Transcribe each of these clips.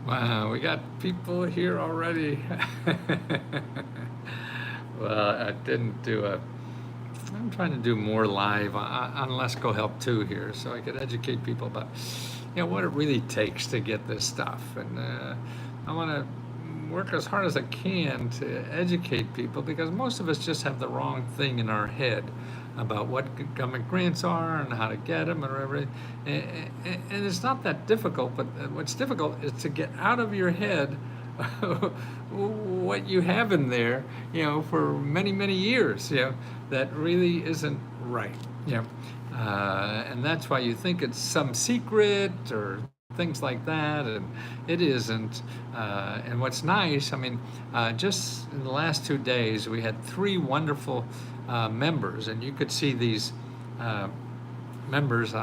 Wow, we got people here already. Well, I didn't do a. I'm trying to do more live on Let's Go Help 2 here, so I could educate people about, what it really takes to get this stuff. And I want to work as hard as I can to educate people because most of us just have the wrong thing in our head about what government grants are and how to get them and whatever. And it's not that difficult, but what's difficult is to get out of your head what you have in there, for many, many years, that really isn't right, and that's why you think it's some secret or things like that, and it isn't. And what's nice, I mean, just in the last 2 days, we had three wonderful members, and you could see these uh, members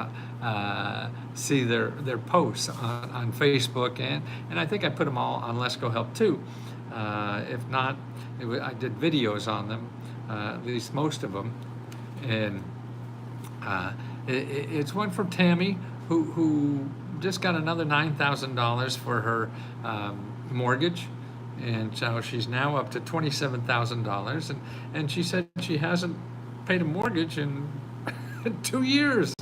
see their posts on Facebook, and I think I put them all on Let's Go Help too. If not, I did videos on them, at least most of them, and it's one for Tammy who just got another $9,000 for her mortgage. And so she's now up to $27,000, and she said she hasn't paid a mortgage in 2 years.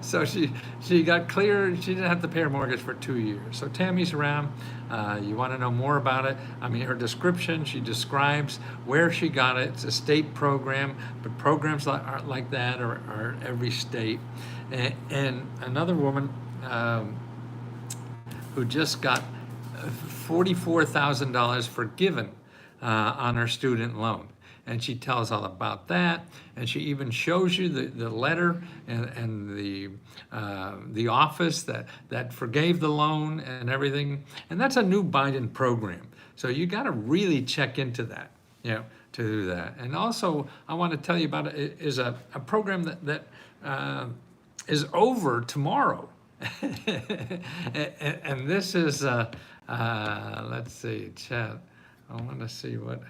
So she got clear. She didn't have to pay her mortgage for 2 years. So Tammy's around. You want to know more about it? I mean, her description. She describes where she got it. It's a state program, but programs like that are every state. And another woman who just got $44,000 forgiven on her student loan. And she tells all about that, and she even shows you the letter and the office that forgave the loan and everything. And that's a new Biden program, so you got to really check into that, to do that. And also, I want to tell you about it is a program that is over tomorrow. And this is, let's see, chat. I want to see what,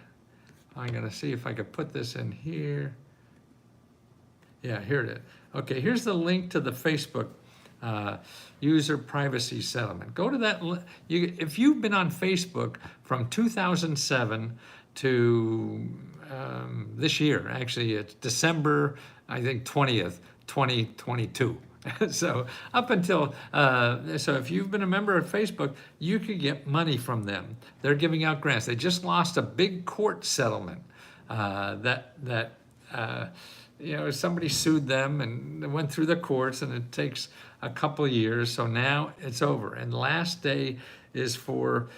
I'm going to see if I could put this in here. Yeah, here it is. Okay, here's the link to the Facebook user privacy settlement. Go to that. If you've been on Facebook from 2007 to this year, actually it's December, I think 20th, 2022. So up until, so if you've been a member of Facebook, you could get money from them. They're giving out grants. They just lost a big court settlement that somebody sued them and went through the courts, and it takes a couple of years. So now it's over. And last day is for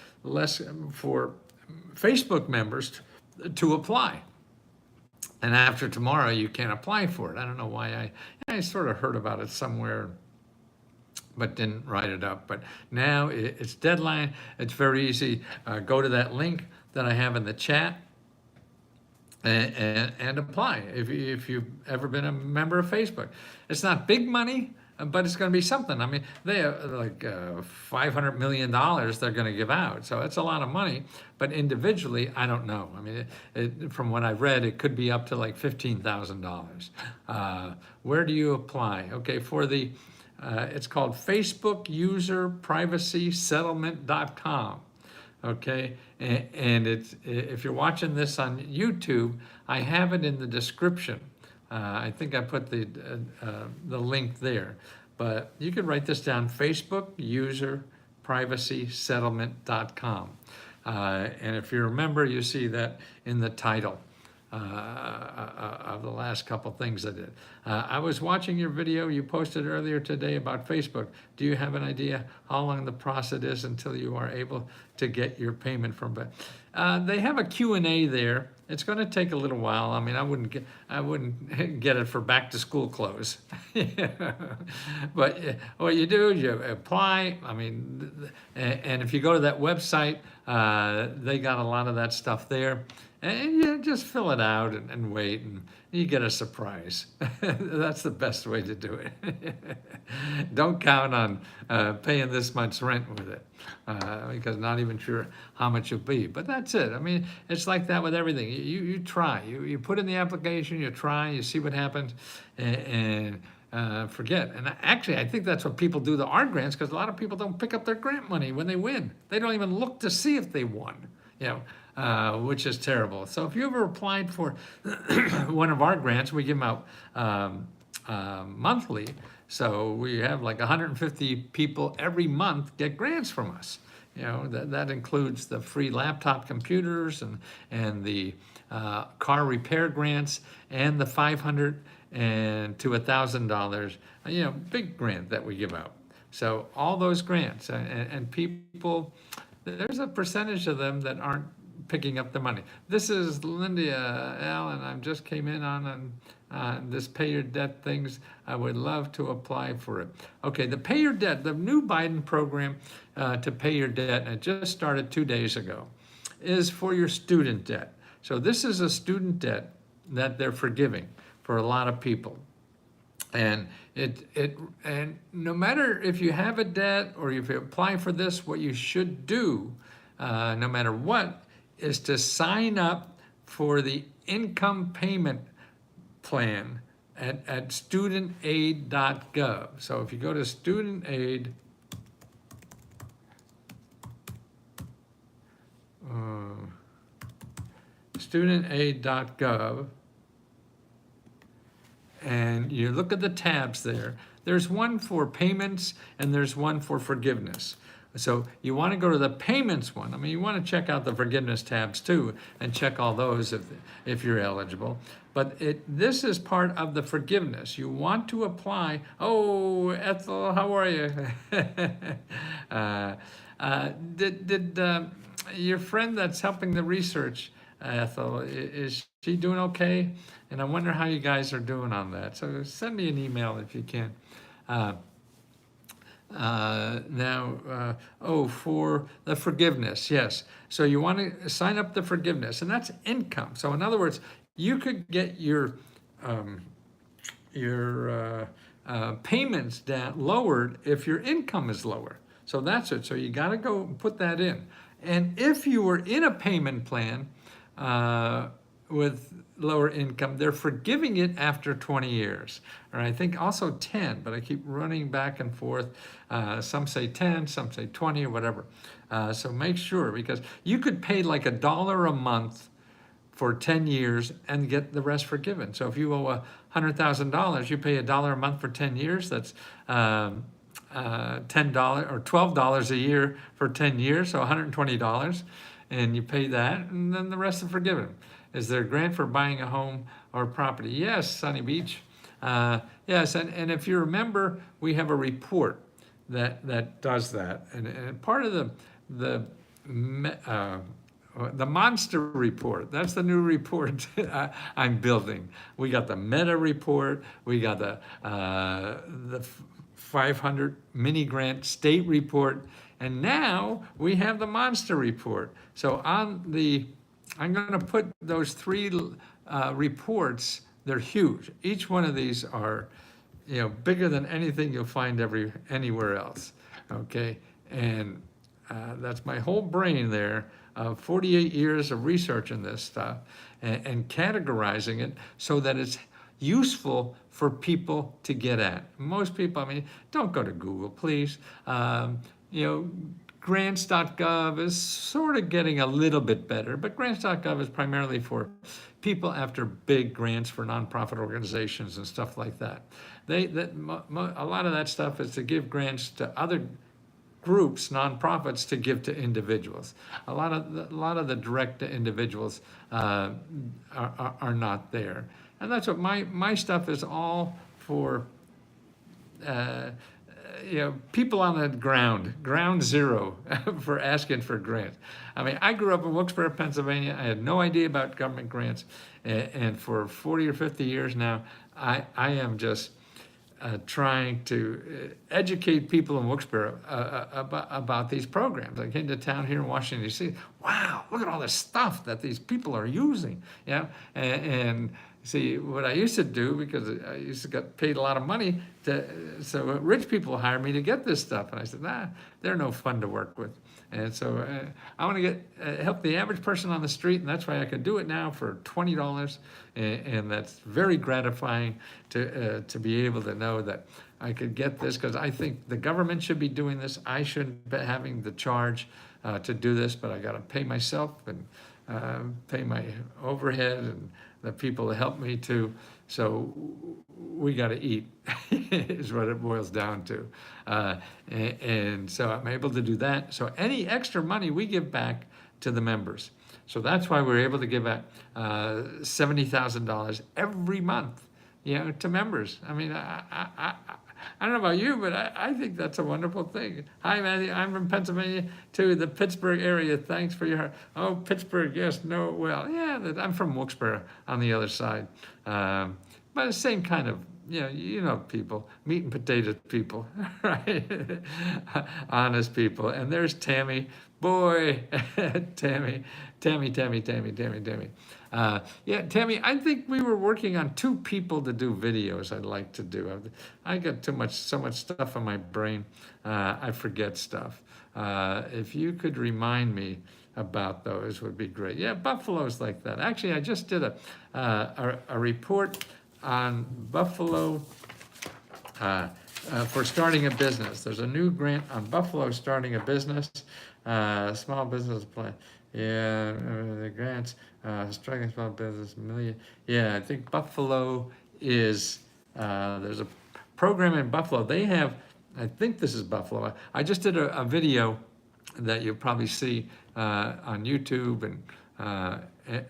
Facebook members to apply. And after tomorrow, you can't apply for it. I don't know why. I sort of heard about it somewhere, but didn't write it up. But now it's deadline. It's very easy. Go to that link that I have in the chat and apply if you've ever been a member of Facebook. It's not big money, but it's going to be something. I mean, they have like $500 million they're going to give out. So it's a lot of money, but individually, I don't know. I mean, from what I've read, it could be up to like $15,000. Where do you apply? Okay, for the, it's called Facebook User Privacy Settlement.com. Okay, and it's, if you're watching this on YouTube, I have it in the description. I think I put the link there, but you can write this down: Facebook User Privacy Settlement.com. And if you remember, you see that in the title of the last couple things I did. I was watching your video you posted earlier today about Facebook. Do you have an idea how long the process is until you are able to get your payment from it? They have a Q&A there. It's going to take a little while. I mean, I wouldn't get it for back to school clothes. But what you do is you apply. I mean, and if you go to that website, they got a lot of that stuff there. And you just fill it out and wait, and you get a surprise. That's the best way to do it. Don't count on paying this much rent with it, because not even sure how much you'll be. But that's it. I mean, it's like that with everything. You try. You put in the application, you try, you see what happens, and forget. And actually, I think that's what people do to our grants, because a lot of people don't pick up their grant money when they win. They don't even look to see if they won, which is terrible. So if you ever applied for one of our grants, we give them out monthly. So we have like 150 people every month get grants from us. That includes the free laptop computers and the car repair grants and the $500 and to $1,000, big grant that we give out. So all those grants and people, there's a percentage of them that aren't picking up the money. This is Linda Allen. I just came in on this pay your debt things. I would love to apply for it. Okay, the pay your debt, the new Biden program to pay your debt, and it just started 2 days ago, is for your student debt. So this is a student debt that they're forgiving for a lot of people. And and no matter if you have a debt or if you apply for this, what you should do, no matter what, is to sign up for the income payment plan at studentaid.gov. So if you go to studentaid.gov, and you look at the tabs there, there's one for payments and there's one for forgiveness. So you want to go to the payments one. I mean, you want to check out the forgiveness tabs too and check all those if you're eligible. But this is part of the forgiveness. You want to apply. Oh, Ethel, how are you? Did your friend that's helping the research, Ethel, is she doing okay? And I wonder how you guys are doing on that. So send me an email if you can. For the forgiveness, yes. So you want to sign up the forgiveness, and that's income. So in other words, you could get your payments down lowered if your income is lower. So that's it. So you got to go and put that in. And if you were in a payment plan with lower income, they're forgiving it after 20 years. Or I think also 10, but I keep running back and forth. Some say 10, some say 20 or whatever. So make sure, because you could pay like $1 a month for 10 years and get the rest forgiven. So if you owe $100,000, you pay $1 a month for 10 years. That's $10 or $12 a year for 10 years, so $120, and you pay that, and then the rest is forgiven. Is there a grant for buying a home or property? Yes, Sunny Beach. Yes, and if you remember, we have a report that does that, and part of the monster report, that's the new report I'm building. We got the meta report, we got the 500 mini grant state report, and now we have the monster report. So I'm going to put those 3 reports. They're huge. Each one of these are, bigger than anything you'll find anywhere else. Okay, and that's my whole brain there. 48 years of research in this stuff and categorizing it so that it's useful for people to get at. Most people, don't go to Google, please. Grants.gov is sort of getting a little bit better, but grants.gov is primarily for people after big grants for nonprofit organizations and stuff like that. A lot of that stuff is to give grants to other groups, nonprofits, to give to individuals. A lot of the direct to individuals are not there, and that's what my stuff is all for. People on the ground zero for asking for grants. I grew up in Wilkes-Barre, Pennsylvania. I had no idea about government grants, and for 40 or 50 years now, I am just trying to educate people in Wilkes-Barre about these programs. I came to town here in Washington, D.C. Wow, look at all this stuff that these people are using. And See, what I used to do, because I used to get paid a lot of money, so rich people hire me to get this stuff. And I said, nah, they're no fun to work with. And so I want to get help the average person on the street, and that's why I can do it now for $20. And that's very gratifying to be able to know that I could get this, because I think the government should be doing this. I shouldn't be having the charge to do this, but I got to pay myself and pay my overhead and the people that help me too. So we got to eat is what it boils down to. And so I'm able to do that. So any extra money we give back to the members. So that's why we're able to give out $70,000 every month, to members. I mean, I don't know about you, but I think that's a wonderful thing. Hi, Matthew. I'm from Pennsylvania to the Pittsburgh area. Thanks for your. Oh, Pittsburgh. Yes. No. Well, yeah. I'm from Wilkes-Barre on the other side, but the same kind of. People, meat and potatoes people, right? Honest people. And there's Tammy. Boy, Tammy. Yeah, Tammy, I think we were working on 2 people to do videos I'd like to do. I got so much stuff in my brain, I forget stuff. If you could remind me about those would be great. Yeah, Buffalo's like that. Actually, I just did a report on Buffalo for starting a business. There's a new grant on Buffalo starting a business, small business plan. Yeah, the grants, struggling small business, million. Yeah, I think Buffalo is, there's a program in Buffalo. They have, I think this is Buffalo. I just did a video that you'll probably see on YouTube and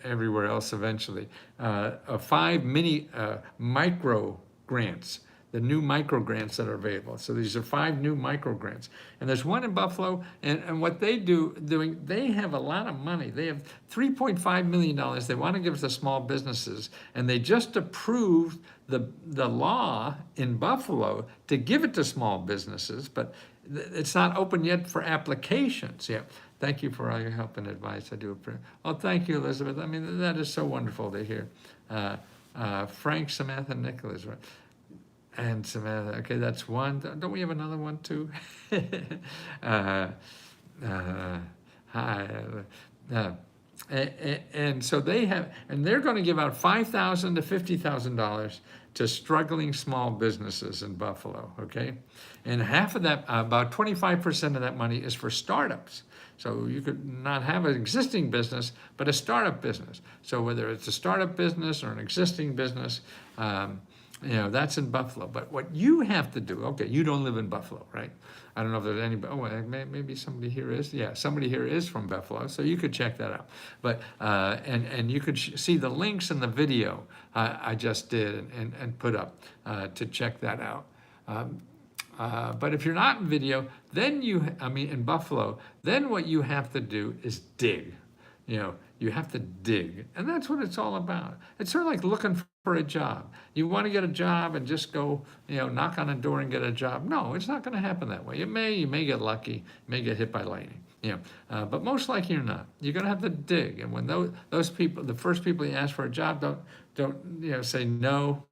everywhere else eventually. 5 mini micro grants, the new micro grants that are available. So these are 5 new micro grants. And there's one in Buffalo, and what they they have a lot of money. They have $3.5 million they want to give to small businesses, and they just approved the law in Buffalo to give it to small businesses, but it's not open yet for applications yet. Thank you for all your help and advice. I do appreciate. Oh, thank you, Elizabeth. I mean, that is so wonderful to hear. Frank, Samantha, Nicholas, and Samantha. Okay, that's one. Don't we have another one too? Hi. And so they have, and they're going to give out $5,000 to $50,000 to struggling small businesses in Buffalo. Okay, and half of that, about 25% of that money, is for startups. So you could not have an existing business, but a startup business. So whether it's a startup business or an existing business, that's in Buffalo. But what you have to do, okay, you don't live in Buffalo, right? I don't know if there's anybody, maybe somebody here is. Yeah, somebody here is from Buffalo, so you could check that out. But, and you could see the links in the video I just did and put up to check that out. But if you're not in video, then in Buffalo, then what you have to do is dig. You have to dig. And that's what it's all about. It's sort of like looking for a job. You want to get a job and just go, knock on a door and get a job. No, it's not going to happen that way. You may get lucky, you may get hit by lightning. But most likely you're not. You're going to have to dig. And when those people, the first people you ask for a job, don't say no,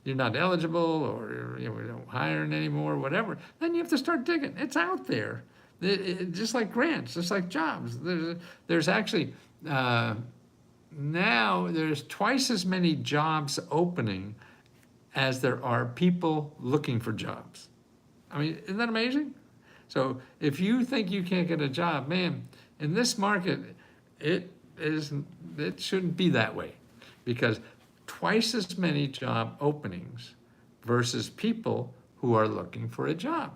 you're not eligible, or we don't hire anymore, whatever. Then you have to start digging. It's out there. Just like grants, just like jobs. There's actually, now there's twice as many jobs opening as there are people looking for jobs. I mean, isn't that amazing? So if you think you can't get a job, man, in this market, it shouldn't be that way, because twice as many job openings versus people who are looking for a job.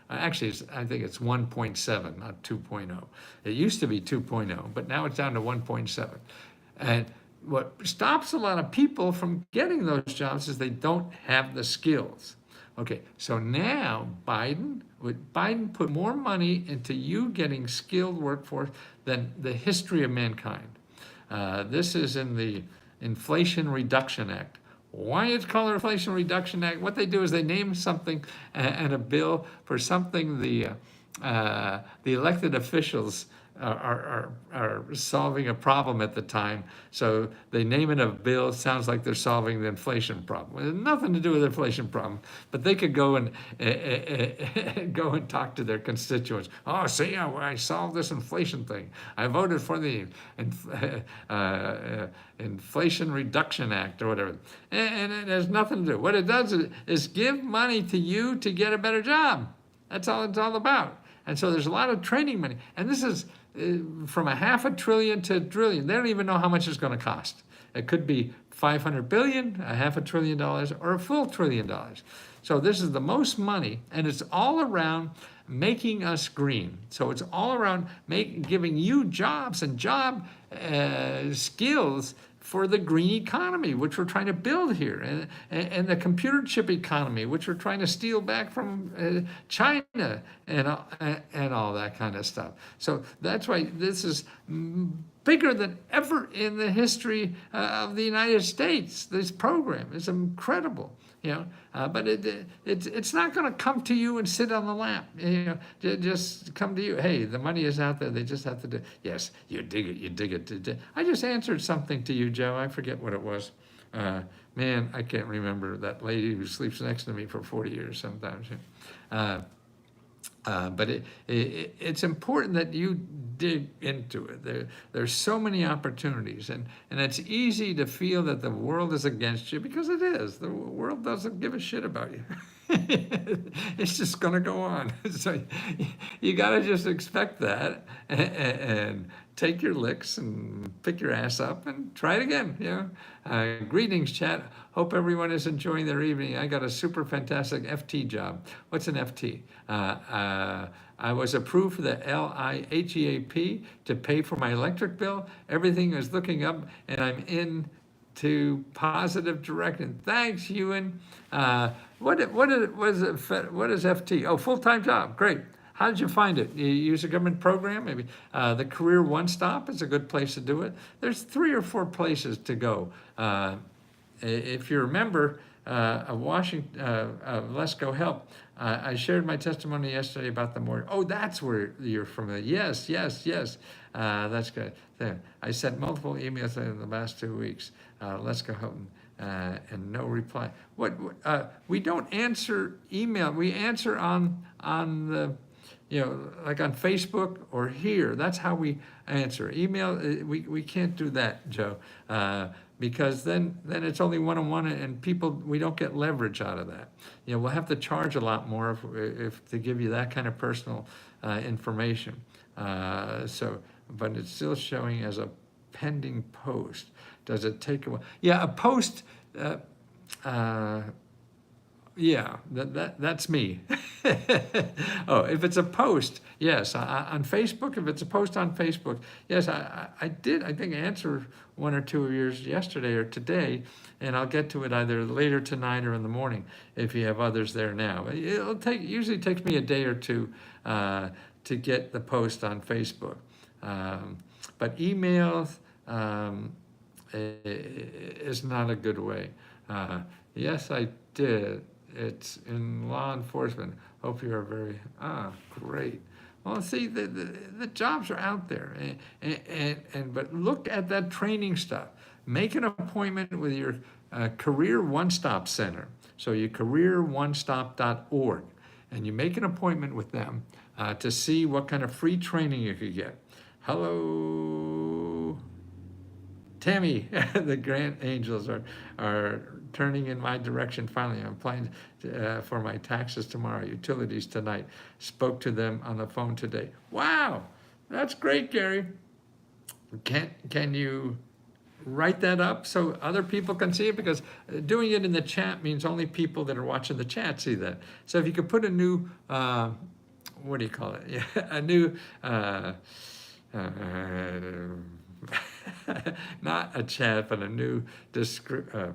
Actually, I think it's 1.7, not 2.0. It used to be 2.0, but now it's down to 1.7. And what stops a lot of people from getting those jobs is they don't have the skills. Okay, so now Biden put more money into you getting skilled workforce than the history of mankind. This is in the Inflation Reduction Act. Why it's called the Inflation Reduction Act? What they do is they name something and a bill for something the elected officials are solving a problem at the time. So they name it a bill. Sounds like they're solving the inflation problem. It has nothing to do with the inflation problem, but they could go and go and talk to their constituents. Oh, see, I solved this inflation thing. I voted for the Inflation Reduction Act or whatever, and it has nothing to do. What it does is give money to you to get a better job. That's all it's all about. And so there's a lot of training money. And this is from $500 billion to $1 trillion. They don't even know how much it's going to cost. It could be 500 billion, $500 billion, or a full $1 trillion. So this is the most money, and it's all around making us green. So it's all around giving you jobs and job skills for the green economy, which we're trying to build here, and the computer chip economy, which we're trying to steal back from China, and all that kind of stuff. So that's why this is bigger than ever in the history of the United States. This program is incredible. But it's not going to come to you and sit on the lap. Just come to you. Hey, the money is out there. They just have to do. Yes, you dig it. You dig it. I just answered something to you, Joe. I forget what it was. Man, I can't remember that lady who sleeps next to me for 40 years sometimes. But it's important that you dig into it. There's so many opportunities, and it's easy to feel that the world is against you, because it is. The world doesn't give a shit about you. It's just going to go on. So you got to just expect that and take your licks and pick your ass up and try it again. Greetings, chat. Hope everyone is enjoying their evening. I got a super fantastic FT job. What's an FT? I was approved for the LIHEAP to pay for my electric bill. Everything is looking up, and I'm in to positive direction. Thanks, Ewan. What is FT? Oh, full-time job. Great. How did you find it? You use a government program? Maybe the Career One Stop is a good place to do it. There's 3 or 4 places to go. If you remember, Washington, Let's Go Help. I shared my testimony yesterday about the mortgage. Oh, that's where you're from. Yes. That's good. There. I sent multiple emails in the last 2 weeks. Let's Go Help. And no reply. We don't answer email. We answer on the, like on Facebook or here. That's how we answer. Email, we can't do that, Joe, because then it's only one-on-one, and people, we don't get leverage out of that. We'll have to charge a lot more if to give you that kind of personal information. But it's still showing as a pending post. Does it take a while? Yeah, a post. Yeah, that's me. Oh, if it's a post, yes, on Facebook. If it's a post on Facebook, yes, I did. I think answer 1 or 2 of yours yesterday or today, and I'll get to it either later tonight or in the morning if you have others there now. Usually takes me a day or two to get the post on Facebook, but emails is not a good way. Yes, I did. It's in law enforcement. Hope you are very, great. Well, see, the jobs are out there, but look at that training stuff. Make an appointment with your Career One Stop Center. So you careeronestop.org, and you make an appointment with them to see what kind of free training you could get. Hello, Tammy. The Grant Angels are turning in my direction finally. I'm applying for my taxes tomorrow, utilities tonight. Spoke to them on the phone today. Wow, that's great, Gary. Can you write that up so other people can see it? Because doing it in the chat means only people that are watching the chat see that. So if you could put a new, what do you call it? Yeah, a new, not a chat, but a new discussion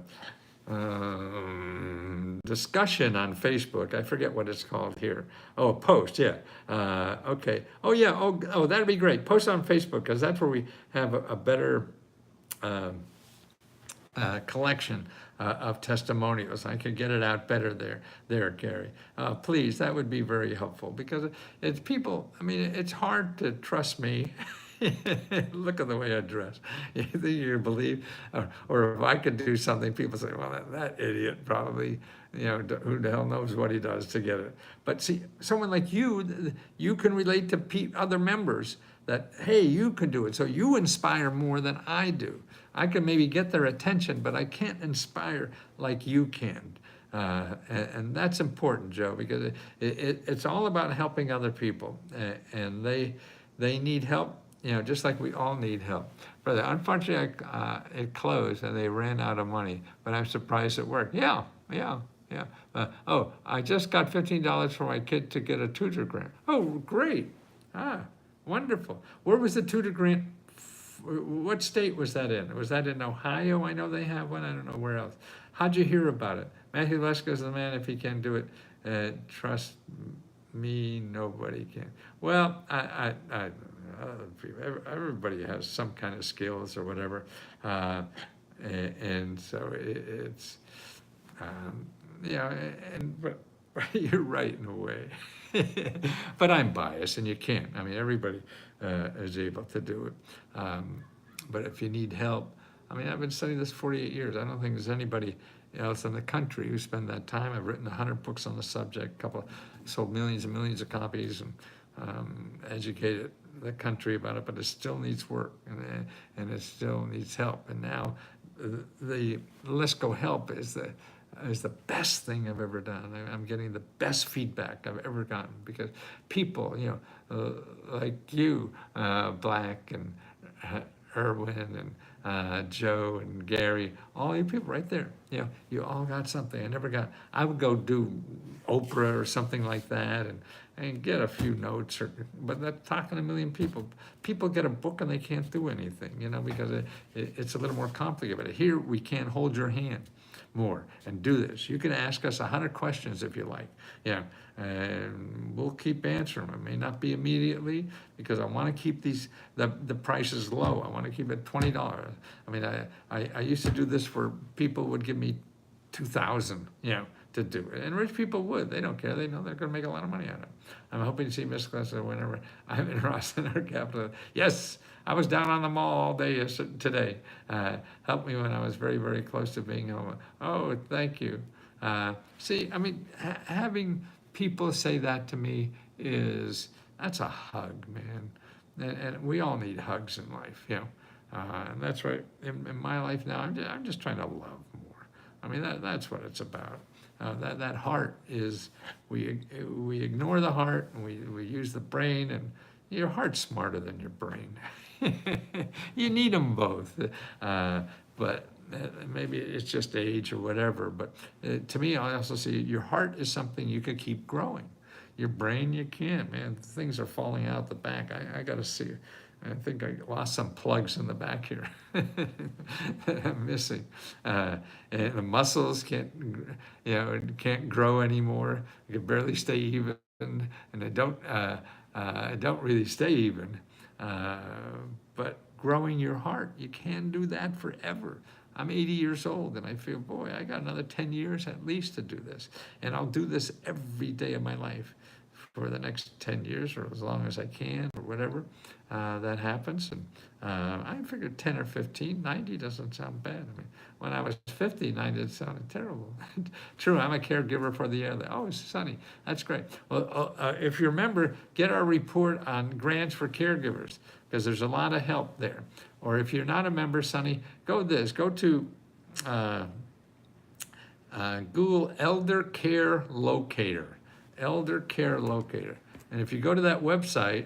on Facebook. I forget what it's called here. Oh, a post, yeah. Okay. Oh, yeah. Oh, that'd be great. Post on Facebook, because that's where we have a better collection of testimonials. I could get it out better there, Gary. Please, that would be very helpful because it's people, I mean, it's hard to trust me. Look at the way I dress. You think you believe, or if I could do something, people say, well, that idiot probably, who the hell knows what he does to get it. But see, someone like you can relate to other members that, hey, you can do it. So you inspire more than I do. I can maybe get their attention, but I can't inspire like you can. And that's important, Joe, because it's all about helping other people, and they need help, just like we all need help. Brother, unfortunately, it closed and they ran out of money, but I'm surprised it worked. Yeah. Oh, I just got $15 for my kid to get a tutor grant. Oh, great. Wonderful. Where was the tutor grant? What state was that in? Was that in Ohio? I know they have one. I don't know where else. How'd you hear about it? Matthew Lesko's the man. If he can do it, trust me, nobody can. Well, everybody has some kind of skills or whatever, and so it's but you're right in a way. But I'm biased, and you can't. I mean, everybody is able to do it. But if you need help, I mean, I've been studying this 48 years. I don't think there's anybody else in the country who spent that time. I've written 100 books on the subject, sold millions and millions of copies, and educated the country about it, but it still needs work, and it still needs help. And now the Lesko Help is the best thing I've ever done. I'm getting the best feedback I've ever gotten because people, like you, Black and Erwin and Joe and Gary, all you people right there, you all got something. I would go do Oprah or something like that and get a few notes, but that talking to a million people get a book and they can't do anything, because it's a little more complicated. But here we can hold your hand more and do this. You can ask us 100 questions if you like, and we'll keep answering them. It may not be immediately because I want to keep the prices low. I want to keep it $20. I mean, I used to do this for people who would give me $2,000, to do it. And rich people would. They don't care. They know they're going to make a lot of money out of it. I'm hoping to see Miss Klesser whenever I'm in Austin or Capitol. Yes, I was down on the mall all day today. Helped me when I was very, very close to being home. Oh, thank you. See, I mean, having people say that to me that's a hug, man. And we all need hugs in life, and that's right. In my life now, I'm just trying to love more. I mean, that's what it's about. That heart is, we ignore the heart and we use the brain, and your heart's smarter than your brain. You need them both, but maybe it's just age or whatever. But to me, I also see your heart is something you could keep growing. Your brain, you can't, man. Things are falling out the back. I got to see. I think I lost some plugs in the back here that I'm missing. And the muscles can't grow anymore. You can barely stay even, and they don't really stay even. But growing your heart, you can do that forever. I'm 80 years old, and I feel, boy, I got another 10 years at least to do this. And I'll do this every day of my life for the next 10 years or as long as I can or whatever that happens. And I figured 10 or 15, 90 doesn't sound bad. I mean, when I was 50, 90 sounded terrible. True, I'm a caregiver for the other. Oh, it's sunny. That's great. Well, if you remember, get our report on grants for caregivers because there's a lot of help there. Or if you're not a member, Sonny, go to Google Elder Care Locator. Elder Care Locator. And if you go to that website,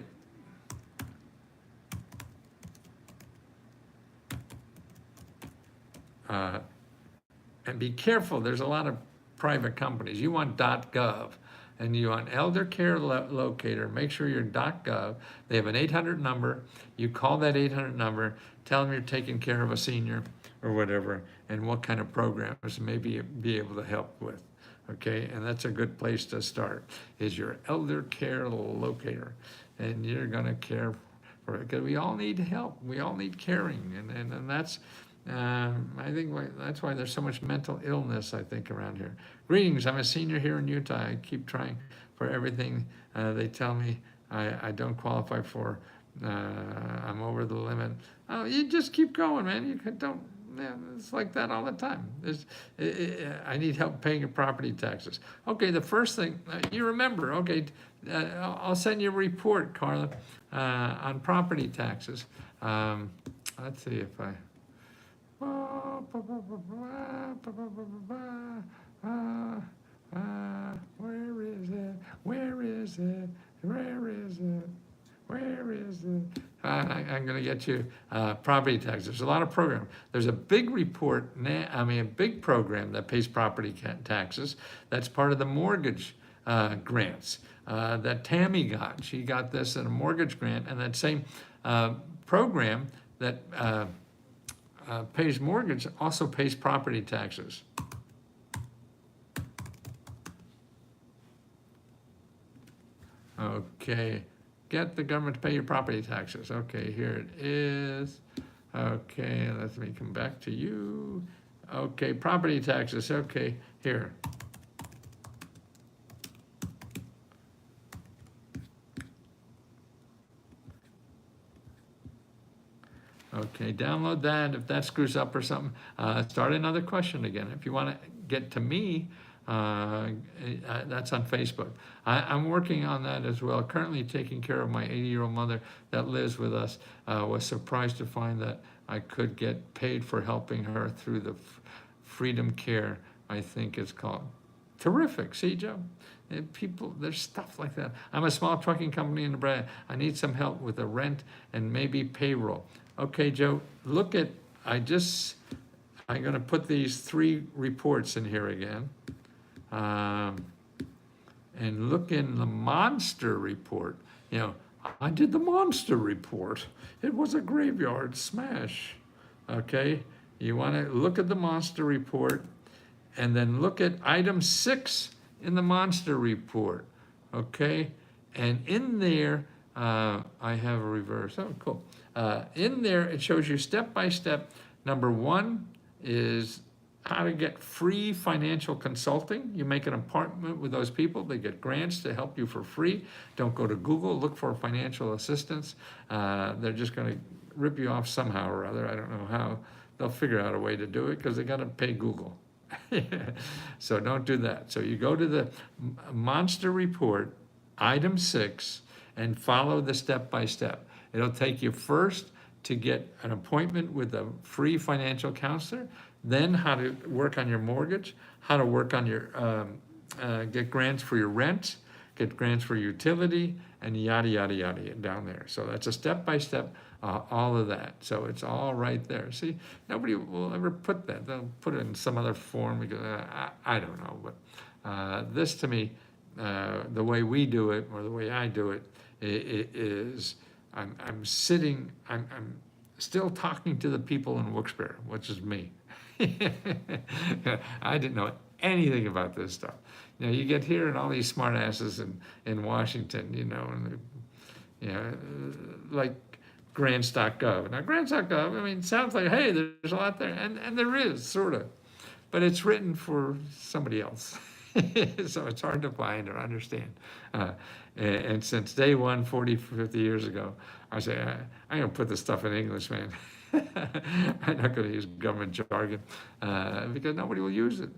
and be careful, there's a lot of private companies. You want .gov, and you want Elder Care Locator. Make sure you're .gov. They have an 800 number. You call that 800 number, tell them you're taking care of a senior or whatever, and what kind of programs maybe be able to help with. Okay, and that's a good place to start, is your Elder Care Locator. And you're gonna care for it, because we all need help. We all need caring, and that's I think that's why there's so much mental illness, I think, around here. Greetings, I'm a senior here in Utah. I keep trying for everything they tell me I don't qualify for. I'm over the limit. Oh, you just keep going, man. Don't. Yeah, it's like that all the time. I need help paying your property taxes. Okay, the first thing you remember. Okay, I'll send you a report, Carla, on property taxes. Let's see if I. Where is it? Where is it? Where is it? Where is it? I'm going to get you property taxes. There's a lot of programs. There's a big report, a big program that pays property taxes. That's part of the mortgage grants that Tammy got. She got this in a mortgage grant, and that same program that pays mortgage also pays property taxes. Okay, get the government to pay your property taxes. Okay, here it is. Okay, let me come back to you. Okay, property taxes. Okay, here. Okay, download that. If that screws up or something, start another question again. If you want to get to me, that's on Facebook. I'm working on that as well. Currently taking care of my 80-year-old mother that lives with us. Was surprised to find that I could get paid for helping her through the Freedom Care, I think it's called. Terrific. See, Joe? There's stuff like that. I'm a small trucking company in Nebraska. I need some help with the rent and maybe payroll. Okay, Joe, look at, I'm going to put these 3 reports in here again. And look in the monster report. I did the monster report. It was a graveyard smash. Okay, you want to look at the monster report and then look at item 6 in the monster report. Okay, and in there, I have a reverse. Oh, cool. In there, it shows you step by step. Number 1 is how to get free financial consulting. You make an appointment with those people. They get grants to help you for free. Don't go to Google, look for financial assistance. They're just going to rip you off somehow or other. I don't know how. They'll figure out a way to do it because they got to pay Google. So don't do that. So you go to the monster report, item 6, and follow the step by step. It'll take you first to get an appointment with a free financial counselor, then how to work on your mortgage, how to work on your, get grants for your rent, get grants for utility, and yada, yada, yada down there. So that's a step-by-step, all of that. So it's all right there. See, nobody will ever put that. They'll put it in some other form because I don't know. But this to me, the way we do it, or the way I do it, is I'm still talking to the people in Wilkes-Barre, which is me. I didn't know anything about this stuff. You get here and all these smartasses in Washington, like grants.gov. Now, grants.gov, I mean, sounds like, hey, there's a lot there, and there is, sort of, but it's written for somebody else. So it's hard to find or understand. And since day one, 40, 50 years ago, I say, I'm going to put this stuff in English, man. I'm not going to use government jargon because nobody will use it.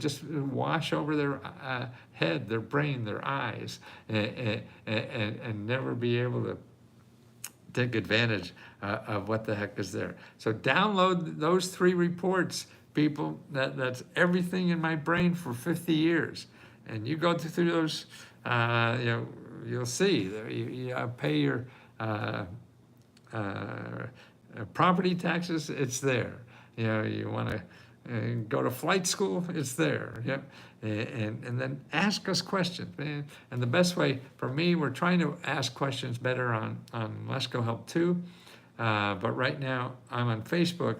Just wash over their head, their brain, their eyes, and never be able to take advantage of what the heck is there. So download those 3 reports, people. That's everything in my brain for 50 years. And you go through those, you'll see. You pay your property taxes, it's there. You want to go to flight school, it's there. Yep. And then ask us questions. And the best way, for me, we're trying to ask questions better on Let's Go Help too. But right now, I'm on Facebook.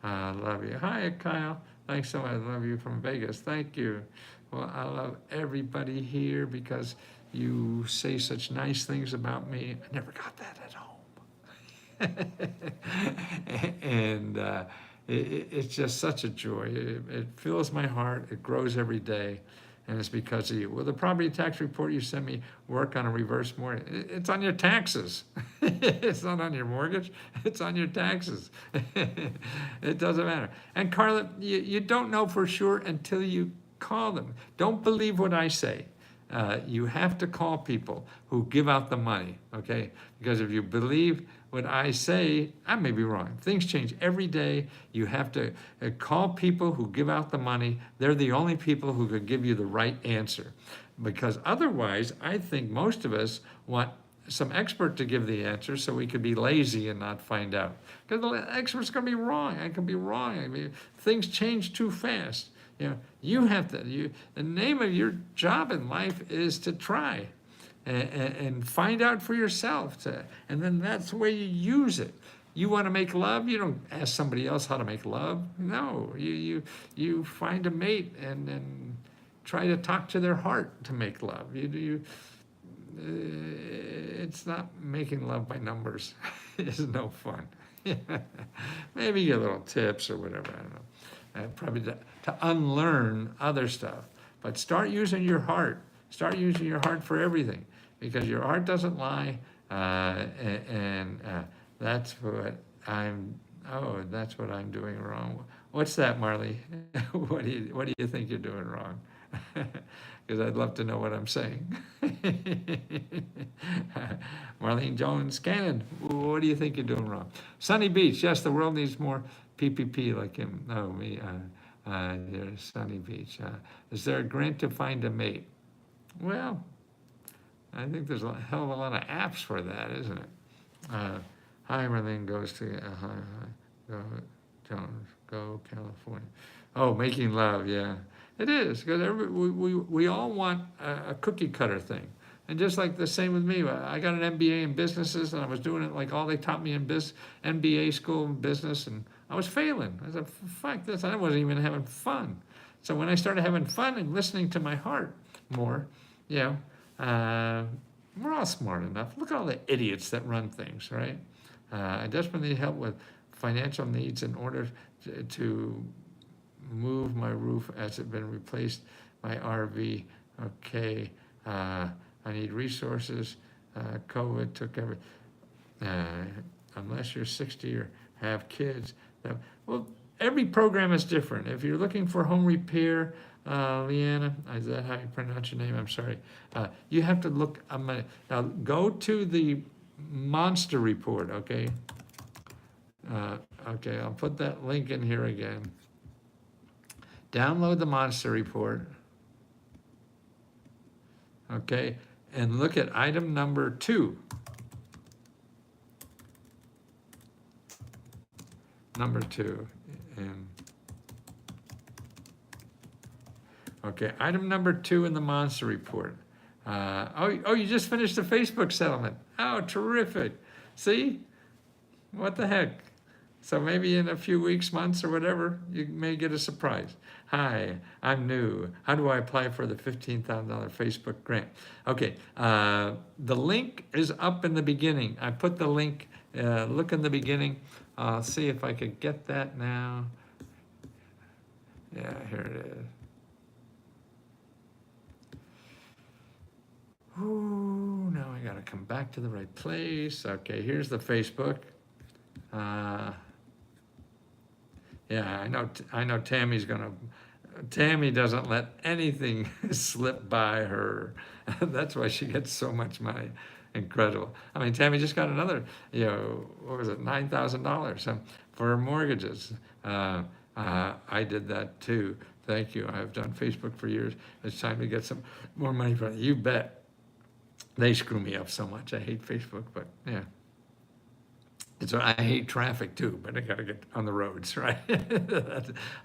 Love you. Hi, Kyle. Thanks so much. I love you from Vegas. Thank you. Well, I love everybody here because you say such nice things about me. I never got that at home. It's just such a joy. It fills my heart. It grows every day. And it's because of you. Will the property tax report you send me work on a reverse mortgage? It's on your taxes. It's not on your mortgage. It's on your taxes. It doesn't matter. And Carla, you don't know for sure until you call them. Don't believe what I say. You have to call people who give out the money, okay? Because if you believe what I say, I may be wrong. Things change every day. You have to call people who give out the money. They're the only people who could give you the right answer. Because otherwise, I think most of us want some expert to give the answer so we could be lazy and not find out. Because the expert's gonna be wrong. I could be wrong. I mean, things change too fast. You have to, the name of your job in life is to try and find out for yourself. And then that's the way you use it. You want to make love, you don't ask somebody else how to make love. No, you find a mate and try to talk to their heart to make love. It's not making love by numbers. It's no fun. Maybe get little tips or whatever, I don't know. Probably to unlearn other stuff. But start using your heart. Start using your heart for everything, because your heart doesn't lie, and that's what that's what I'm doing wrong. What's that, Marley? What do you think you're doing wrong? Because I'd love to know what I'm saying. Marlene Jones Cannon, what do you think you're doing wrong? Sunny Beach, yes, the world needs more PPP like him. No, me. There's Sunny Beach. Is there a grant to find a mate? Well, I think there's a hell of a lot of apps for that, isn't it? Hi, Marlene goes to go Jones, go California. Oh, making love, yeah. It is, because we all want a cookie cutter thing. And just like the same with me, I got an MBA in businesses, and I was doing it like all they taught me in MBA school in business, and I was failing. I said, fuck this, I wasn't even having fun. So when I started having fun and listening to my heart more, we're all smart enough. Look at all the idiots that run things, right? I desperately need help with financial needs in order to move my roof as it's been replaced by RV. Okay, I need resources. COVID took every, unless you're 60 or have kids. Well, every program is different. If you're looking for home repair, Leanna, is that how you pronounce your name? I'm sorry. You have to look, now go to the Monster Report, okay? Okay, I'll put that link in here again. Download the Monster Report, okay, and look at item number 2. Number 2. And okay, item number 2 in the Monster Report. You just finished the Facebook settlement. Oh, terrific. See? What the heck? So maybe in a few weeks, months, or whatever, you may get a surprise. Hi, I'm new. How do I apply for the $15,000 Facebook grant? Okay, the link is up in the beginning. I put the link, look in the beginning. I'll see if I could get that now. Yeah, here it is. Ooh, now I gotta come back to the right place. Okay, here's the Facebook. Yeah, I know Tammy's gonna, Tammy doesn't let anything slip by her. That's why she gets so much money. Incredible. I mean, Tammy just got another, what was it, $9,000 for her mortgages. I did that too. Thank you. I've done Facebook for years. It's time to get some more money from it. You bet. They screw me up so much. I hate Facebook, but yeah. I hate traffic too, but I got to get on the roads, right?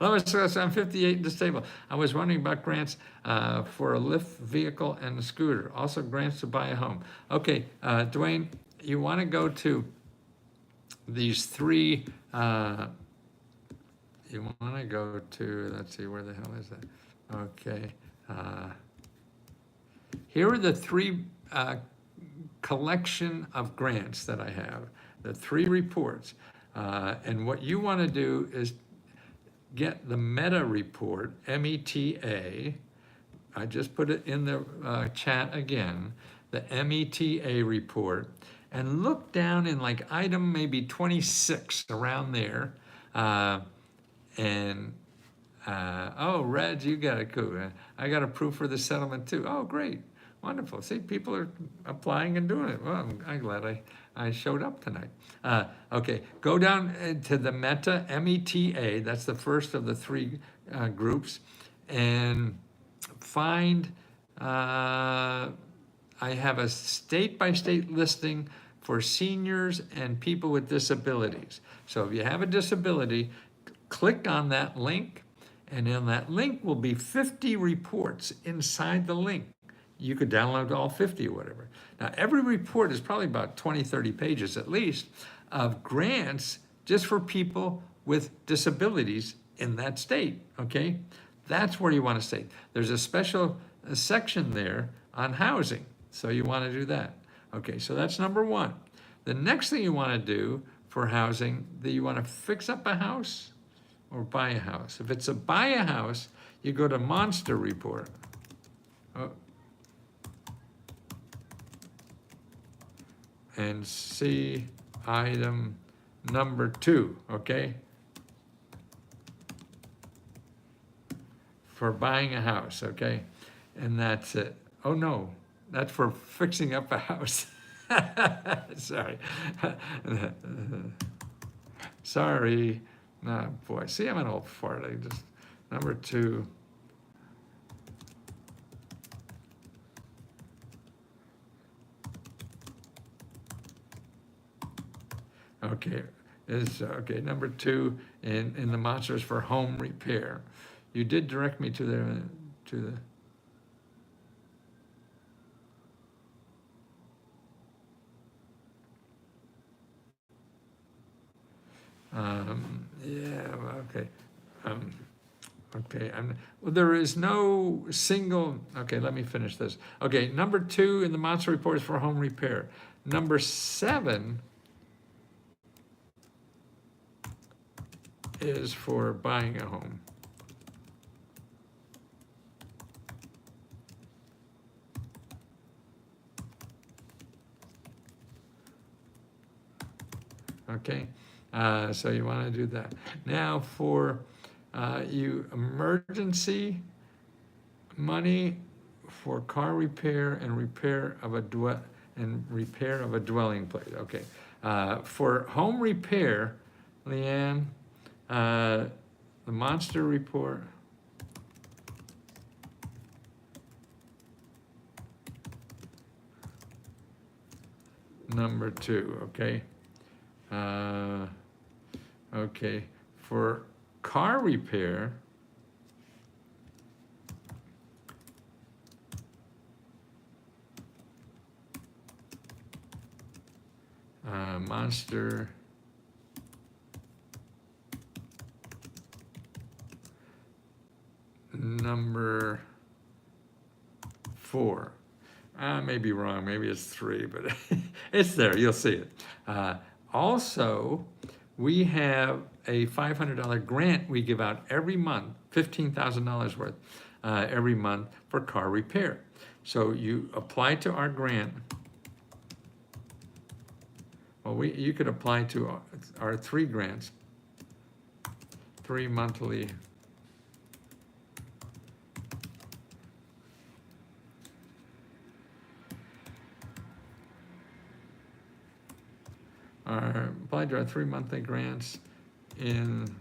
I'm 58 and disabled. I was wondering about grants for a lift vehicle and a scooter. Also grants to buy a home. Okay, Dwayne, you want to go to these 3, you want to go to, let's see, where the hell is that? Okay. Here are the 3 collection of grants that I have. The 3 reports. And what you want to do is get the META report, META. I just put it in the chat again, the META report, and look down in like item maybe 26, around there, and oh, Reg, you got it, cool. I got approved for the settlement too. Oh, great, wonderful. See, people are applying and doing it. Well, I'm glad I showed up tonight. Okay, go down to the META, META, that's the first of the three groups, and find, I have a state-by-state listing for seniors and people with disabilities. So if you have a disability, click on that link, and in that link will be 50 reports inside the link. You could download all 50 or whatever. Now, every report is probably about 20, 30 pages at least of grants just for people with disabilities in that state, okay? That's where you want to stay. There's a special section there on housing, so you want to do that. Okay, so that's number one. The next thing you want to do for housing, that you want to fix up a house or buy a house. If it's a buy a house, you go to Monster Report. Oh. And see item number 2, okay? For buying a house, okay? And that's it. Oh no, that's for fixing up a house. Sorry. Sorry. No, boy, see, I'm an old fart. I just, number 2. Okay, is okay. Number 2 in the monsters for home repair. You did direct me to the yeah, okay. Okay, well, there is no single, okay, let me finish this. Okay, number 2 in the monster report is for home repair. Number 7 is for buying a home. Okay, so you want to do that. Now for you emergency money for car repair and repair of a dwelling place. Okay, for home repair, Leanne, the monster report. Number 2, okay. Okay, for car repair, monster number 4. I may be wrong, maybe it's 3, but it's there, you'll see it. Also, we have a $500 grant we give out every month, $15,000 worth every month for car repair. So you apply to our grant. Well, you could apply to our 3 grants, 3 monthly. Apply to our 3 monthly grants in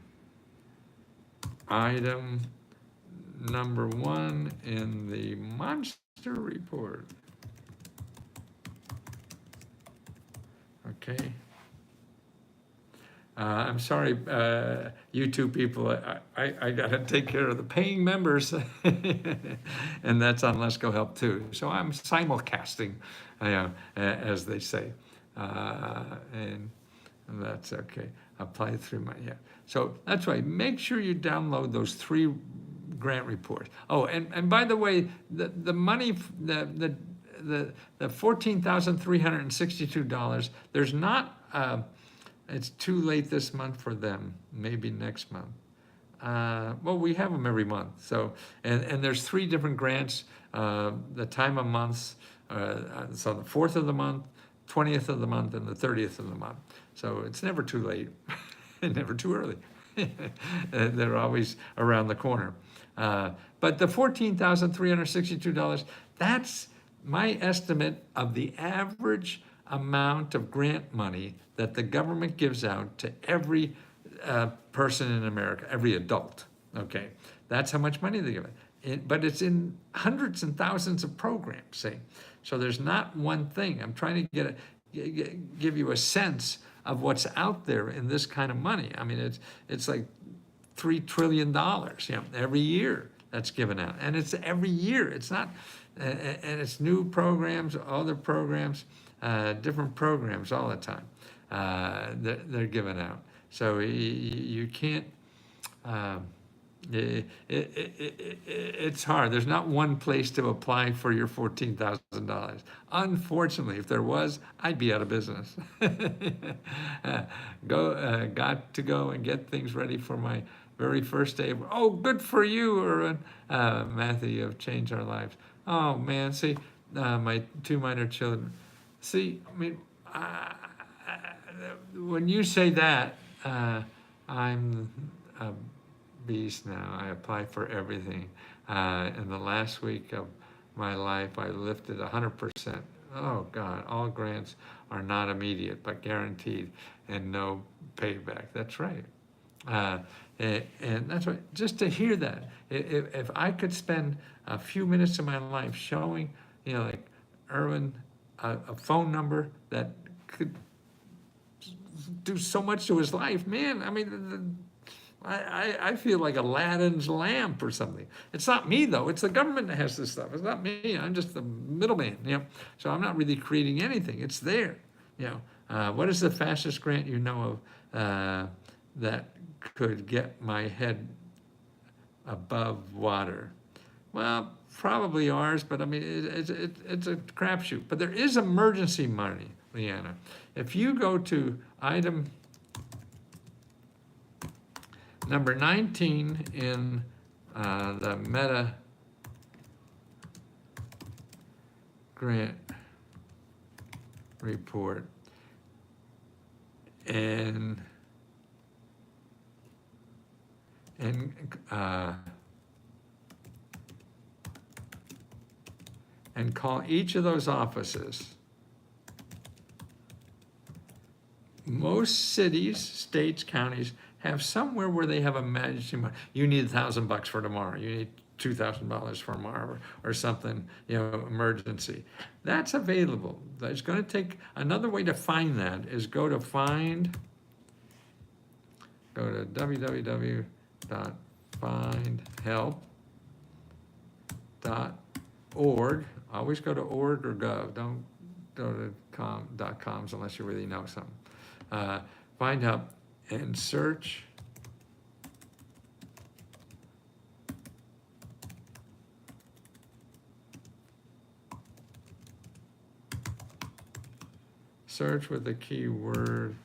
item number 1 in the monster report. Okay. I'm sorry, you 2 people, I gotta take care of the paying members, and that's on Let's Go Help too. So I'm simulcasting, as they say, and that's okay. Apply through my, yeah. So that's right, make sure you download those 3 grant reports. Oh, and by the way, the money, the $14,362, there's not, it's too late this month for them, maybe next month. well, we have them every month. So, and there's 3 different grants, the time of months, so the 4th of the month, 20th of the month, and the 30th of the month. So it's never too late, and never too early. They're always around the corner. But the $14,362, that's my estimate of the average amount of grant money that the government gives out to every person in America, every adult. Okay, that's how much money they give it. But it's in hundreds and thousands of programs, see? So there's not one thing. I'm trying to give you a sense of what's out there in this kind of money. I mean, it's like $3 trillion, every year that's given out. And it's every year. It's not, and it's new programs, other programs, different programs all the time. They're given out. So you can't, it's hard. There's not one place to apply for your $14,000. Unfortunately, if there was, I'd be out of business. Got to go and get things ready for my very first day. Oh, good for you, Erwin. Matthew, you have changed our lives. Oh, man, see, my 2 minor children. See, I mean, when you say that, I'm a beast now. I apply for everything. In the last week of my life, I lifted 100%. Oh God, all grants are not immediate, but guaranteed and no payback. That's right. And that's right. Just to hear that, if I could spend a few minutes of my life showing, like Erwin, a phone number that could do so much to his life, man, I mean, I feel like Aladdin's lamp or something. It's not me though, it's the government that has this stuff. It's not me, I'm just the middleman, So I'm not really creating anything, it's there, What is the fastest grant you know of that could get my head above water? Well, probably ours, but I mean, it's a crapshoot. But there is emergency money, Leanna. If you go to item number 19 in the Meta grant report, and call each of those offices. Most cities, states, counties have somewhere where they have emergency money. You need $1,000 for tomorrow. You need $2,000 for tomorrow, or something, emergency. That's available. It's going to take, another way to find that is go to www.findhelp.org. Always go to org or gov. Don't go to .coms unless you really know something. Find help and search with the keyword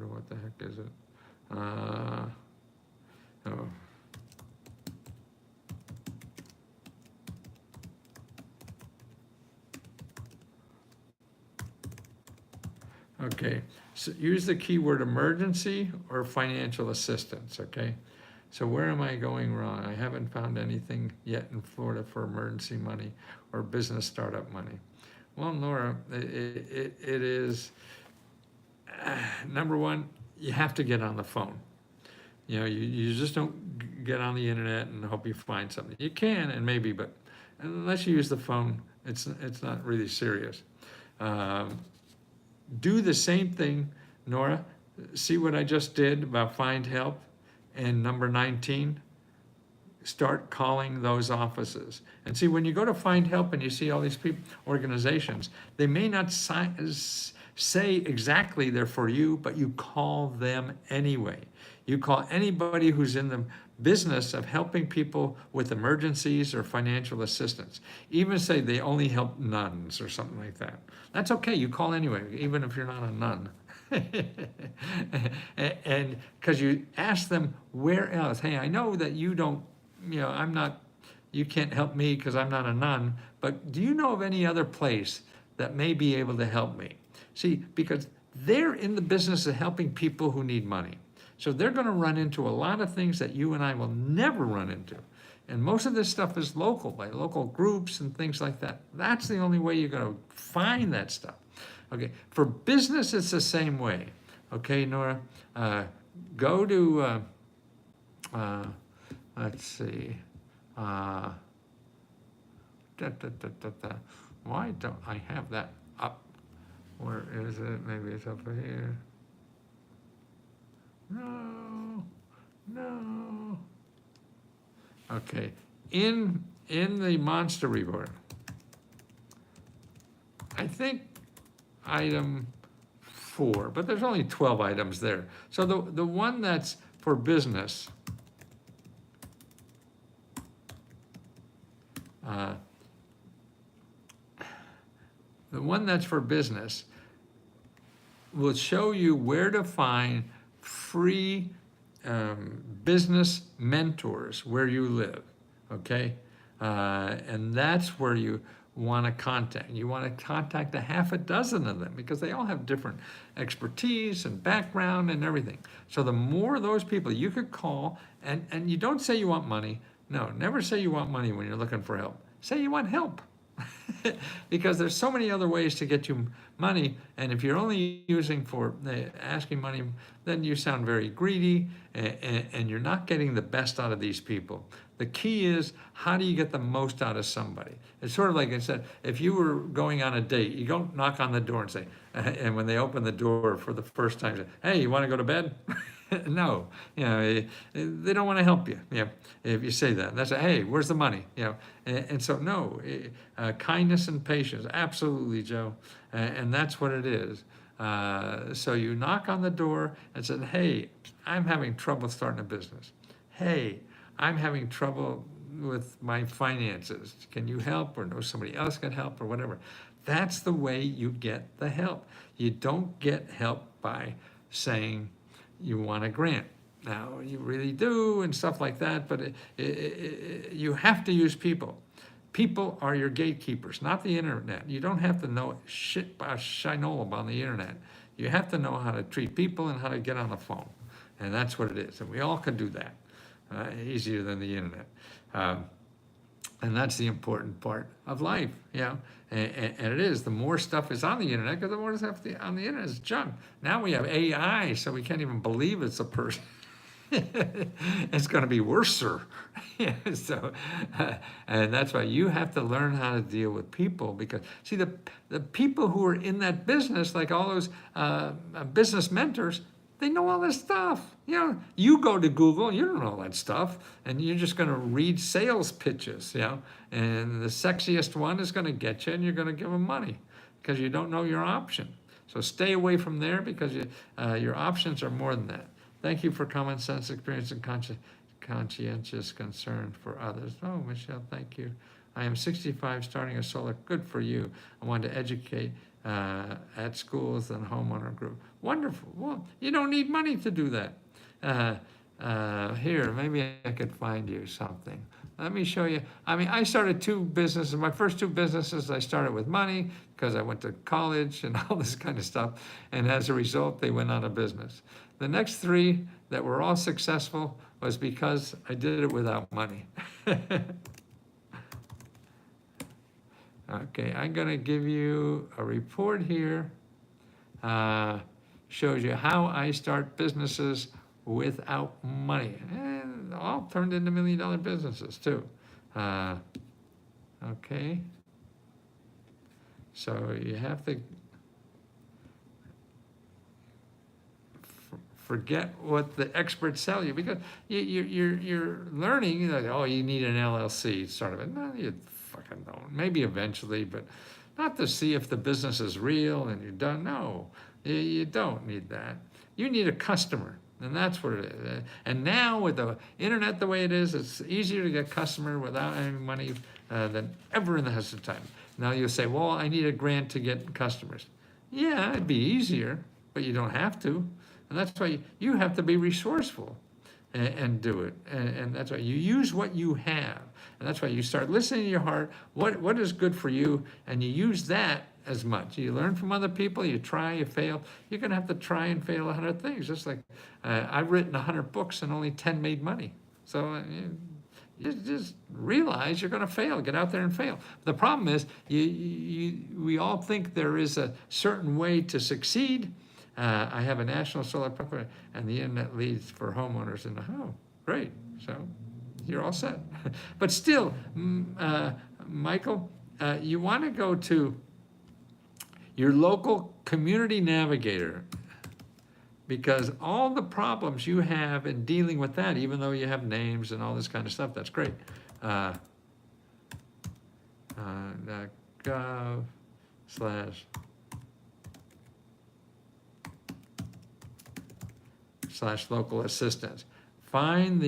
what the heck is it? Oh. Okay, so use the keyword emergency or financial assistance, okay? So where am I going wrong? I haven't found anything yet in Florida for emergency money or business startup money. Well, Nora, it is, number one, you have to get on the phone. You just don't get on the internet and hope you find something. You can, and maybe, but unless you use the phone, it's not really serious. Do the same thing, Nora. See what I just did about find help, and number 19, start calling those offices. And see, when you go to find help and you see all these people, organizations, they may not say exactly they're for you, but you call them anyway. You call anybody who's in the business of helping people with emergencies or financial assistance. Even say they only help nuns or something like that. That's okay, you call anyway, even if you're not a nun. And because you ask them where else, hey, I know that you don't, I'm not, you can't help me because I'm not a nun, but do you know of any other place that may be able to help me? See, because they're in the business of helping people who need money. So they're going to run into a lot of things that you and I will never run into. And most of this stuff is local, by local groups and things like that. That's the only way you're going to find that stuff. Okay, for business, it's the same way. Okay, Nora, go to, let's see, why don't I have that up? Where is it? Maybe it's over here. No, no. Okay, in the monster report, I think item 4, but there's only 12 items there. So the one that's for business, the one that's for business will show you where to find free business mentors where you live, okay? And that's where you want to contact. You want to contact a half a dozen of them because they all have different expertise and background and everything. So the more of those people you could call, and you don't say you want money. No, never say you want money when you're looking for help. Say you want help. Because there's so many other ways to get you money, and if you're only using for asking money, then you sound very greedy, and you're not getting the best out of these people. The key is, how do you get the most out of somebody? It's sort of like I said, if you were going on a date, you don't knock on the door and say, and when they open the door for the first time, say, hey, you want to go to bed? No, they don't want to help you. If you say that, that's hey, where's the money? And so no, kindness and patience, absolutely, Joe, and that's what it is. So you knock on the door and said, hey, I'm having trouble starting a business. Hey, I'm having trouble with my finances. Can you help, or know somebody else can help, or whatever? That's the way you get the help. You don't get help by saying you want a grant. Now, you really do and stuff like that, but you have to use people. People are your gatekeepers, not the internet. You don't have to know shit about shinola on the internet. You have to know how to treat people and how to get on the phone. And that's what it is. And we all can do that easier than the internet. And that's the important part of life, and it is. The more stuff is on the internet, because the more stuff on the internet is junk. Now we have AI, so we can't even believe it's a person. It's going to be worser. So, and that's why you have to learn how to deal with people, because see, the people who are in that business, like all those business mentors, they know all this stuff. You go to Google, you don't know all that stuff, and you're just going to read sales pitches, and the sexiest one is going to get you, and you're going to give them money because you don't know your option. So stay away from there, because your options are more than that. Thank you for common sense, experience, and conscientious concern for others. Oh, Michelle, thank you. I am 65, starting a solar. Good for you. I want to educate at schools and homeowner group. Wonderful. Well, you don't need money to do that. Here, maybe I could find you something. Let me show you. I started 2 businesses. My first 2 businesses, I started with money because I went to college and all this kind of stuff. And as a result, they went out of business. The next 3 that were all successful was because I did it without money. Okay, I'm going to give you a report here. Shows you how I start businesses without money. And all turned into $1 million businesses too. Okay. So you have to forget what the experts tell you, because you're learning that, oh, you need an LLC, sort of. No, you fucking don't. Maybe eventually, but not to see if the business is real and you don't know. You don't need that. You need a customer, and that's what it is. And now with the internet the way it is, it's easier to get customer without any money than ever in the history of time. Now you'll say, well, I need a grant to get customers. Yeah, it'd be easier, but you don't have to. And that's why you have to be resourceful and do it. And that's why you use what you have. And that's why you start listening to your heart, what is good for you, and you use that as much. You learn from other people, you try, you fail. You're gonna have to try and fail 100 things. Just like I've written 100 books and only 10 made money. So you just realize you're gonna fail. Get out there and fail. The problem is we all think there is a certain way to succeed. I have a national solar program, and the internet leads for homeowners in the home. Great, so you're all set. But still, Michael, you want to go to your local community navigator, because all the problems you have in dealing with that, even though you have names and all this kind of stuff, that's great. .gov/ local assistance. Find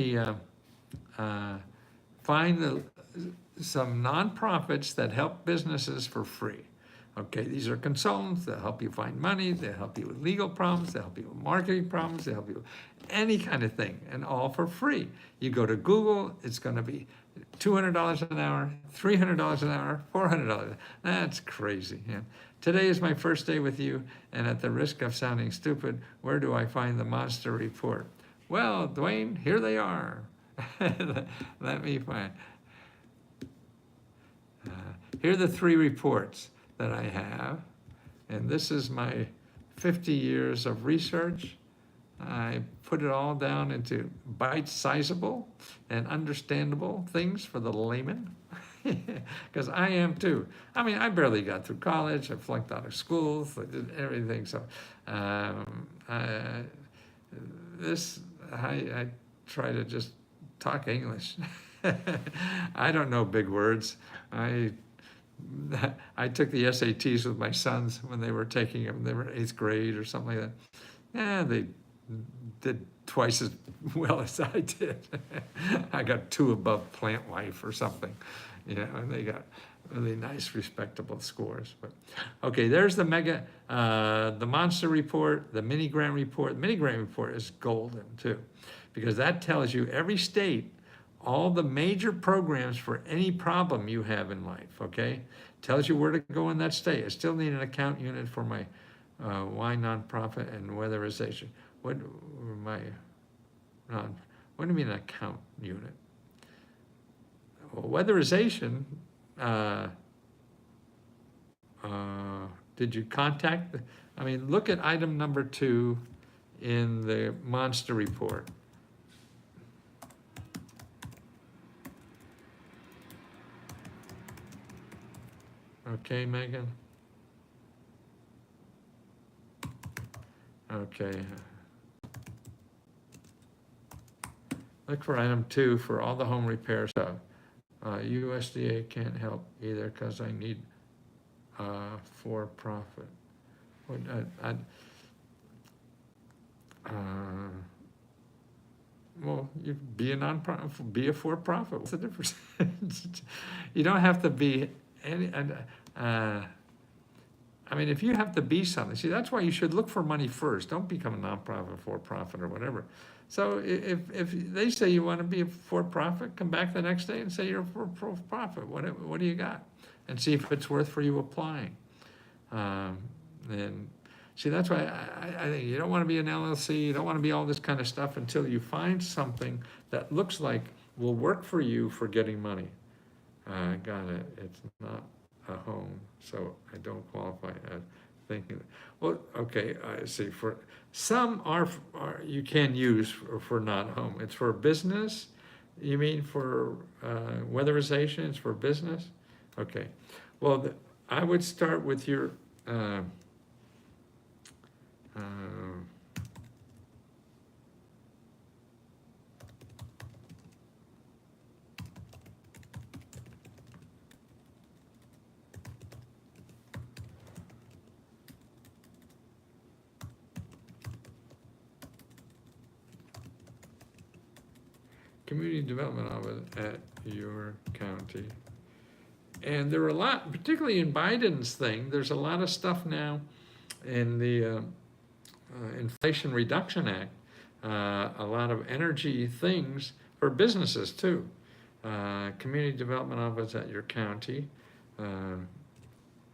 some nonprofits that help businesses for free. Okay, these are consultants that help you find money, they help you with legal problems, they help you with marketing problems, they help you with any kind of thing, and all for free. You go to Google, it's gonna be $200 an hour, $300 an hour, $400. That's crazy. Yeah. Today is my first day with you, and at the risk of sounding stupid, where do I find the monster report? Well, Dwayne, here they are. Let me find. Here are the 3 reports that I have, and this is my 50 years of research. I put it all down into bite-sizable and understandable things for the layman, because I am too. I mean, I barely got through college. I flunked out of school. I did everything. So I try to just talk English. I don't know big words. I took the SATs with my sons when they were taking them. They were 8th grade or something like that. Yeah, they did twice as well as I did. I got 2 above plant life or something, and they got really nice, respectable scores. But okay, there's the the monster report, the mini grant report. The mini grant report is golden too, because that tells you every state, all the major programs for any problem you have in life, okay? Tells you where to go in that state. I still need an account unit for my wine nonprofit and weatherization. What do you mean an account unit? Well, weatherization, did you contact, look at item number 2 in the monster report. Okay, Megan? Okay. Look for item 2 for all the home repair stuff. USDA can't help either because I need for-profit. Well, you be a nonprofit, be a for-profit. What's the difference? You don't have to be any. If you have to be something, see, that's why you should look for money first. Don't become a nonprofit, for-profit, or whatever. So if they say you want to be a for-profit, come back the next day and say you're a for-profit. What do you got? And see if it's worth for you applying. And see, that's why I think you don't want to be an LLC. You don't want to be all this kind of stuff until you find something that looks like will work for you for getting money. Got it. It's not a home, so I don't qualify as thinking. Well, okay, I see. For some are you can use for not home. It's for business. You mean for weatherization? It's for business. Okay. Well, I would start with your. community development office at your county. And there are a lot, particularly in Biden's thing, there's a lot of stuff now in the Inflation Reduction Act, a lot of energy things for businesses too. Community development office at your county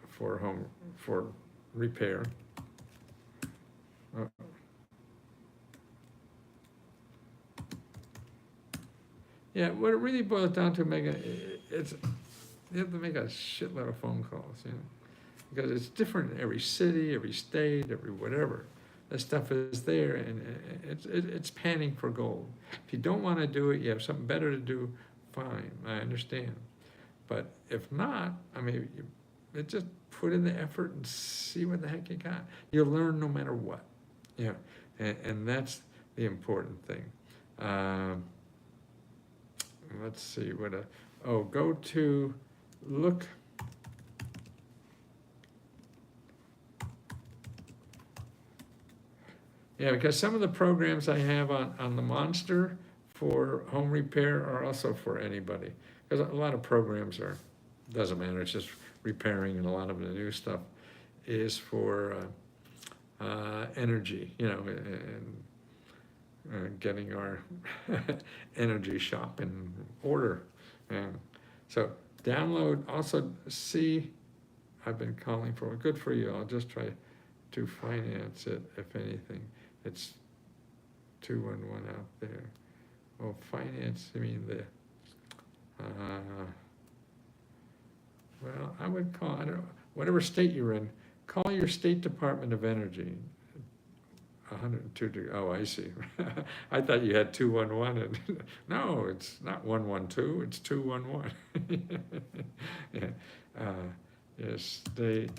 for repair. Yeah, what it really boils down to, Megan, it's you have to make a shitload of phone calls, you know, because it's different in every city, every state, every whatever. That stuff is there, and it's panning for gold. If you don't want to do it, you have something better to do, fine, I understand. But if not, I mean, just put in the effort and see what the heck you got. You'll learn no matter what, yeah, and that's the important thing. Let's see what go to look. Yeah, because some of the programs I have on the Monster for home repair are also for anybody. Because a lot of programs doesn't matter, it's just repairing, and a lot of the new stuff is for energy, you know, and getting our energy shop in order. And so download, also see, I've been calling for, good for you, I'll just try to finance it, if anything. It's 211 out there. Well, finance, I mean well, I would call, I don't know, whatever state you're in, call your State Department of Energy. 102 oh, I see. I thought you had 211, and no, it's not 112, it's 211. Yeah. Yes, state.